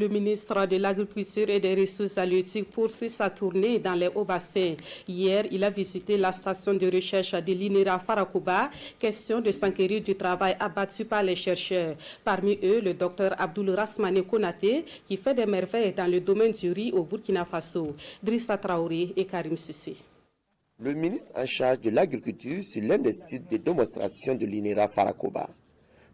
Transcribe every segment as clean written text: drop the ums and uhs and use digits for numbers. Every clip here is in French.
Le ministre de l'Agriculture et des Ressources halieutiques poursuit sa tournée dans les hauts-bassins. Hier, il a visité la station de recherche de l'INERA Farakoba, question de s'enquérir du travail abattu par les chercheurs. Parmi eux, le docteur Abdoul Rasmane Konaté, qui fait des merveilles dans le domaine du riz au Burkina Faso. Drissa Traoré et Karim Sissi. Le ministre en charge de l'agriculture sur l'un des sites de démonstration de l'INERA Farakoba.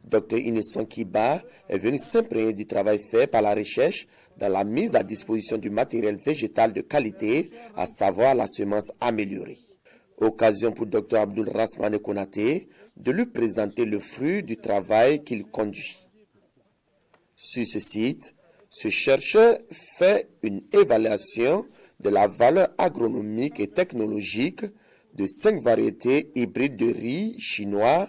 Dr Inesson Kiba est venu s'imprégner du travail fait par la recherche dans la mise à disposition du matériel végétal de qualité, à savoir la semence améliorée. Occasion pour Dr Abdoul Rasmane Konaté de lui présenter le fruit du travail qu'il conduit. Sur ce site, ce chercheur fait une évaluation de la valeur agronomique et technologique de 5 variétés hybrides de riz chinois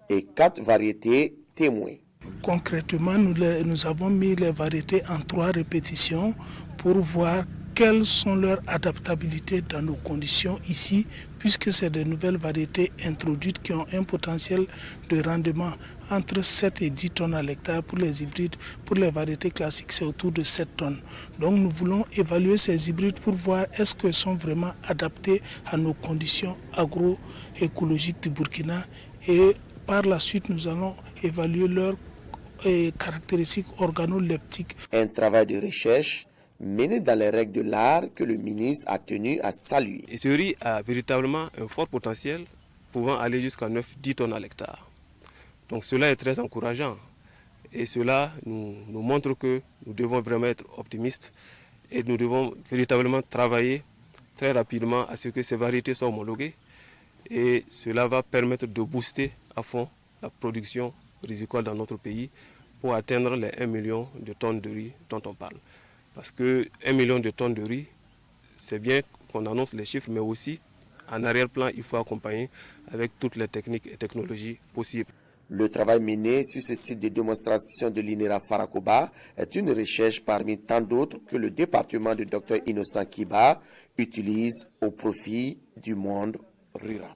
et 4 variétés témoins. Concrètement, nous avons mis les variétés en 3 répétitions pour voir quelles sont leurs adaptabilités dans nos conditions ici, puisque c'est de nouvelles variétés introduites qui ont un potentiel de rendement entre 7 et 10 tonnes à l'hectare pour les hybrides. Pour les variétés classiques, c'est autour de 7 tonnes. Donc nous voulons évaluer ces hybrides pour voir est-ce qu'ils sont vraiment adaptés à nos conditions agroécologiques du Burkina, et par la suite, nous allons évaluer leurs caractéristiques organoleptiques. Un travail de recherche mené dans les règles de l'art que le ministre a tenu à saluer. Et ce riz a véritablement un fort potentiel, pouvant aller jusqu'à 9-10 tonnes à l'hectare. Donc cela est très encourageant. Et cela nous montre que nous devons vraiment être optimistes et nous devons véritablement travailler très rapidement à ce que ces variétés soient homologuées. Et cela va permettre de booster à fond la production rizicole dans notre pays pour atteindre les 1 million de tonnes de riz dont on parle. Parce que 1 million de tonnes de riz, c'est bien qu'on annonce les chiffres, mais aussi en arrière-plan, il faut accompagner avec toutes les techniques et technologies possibles. Le travail mené sur ce site de démonstration de l'INERA Farakoba est une recherche parmi tant d'autres que le département de Dr Innocent Kiba utilise au profit du monde rural.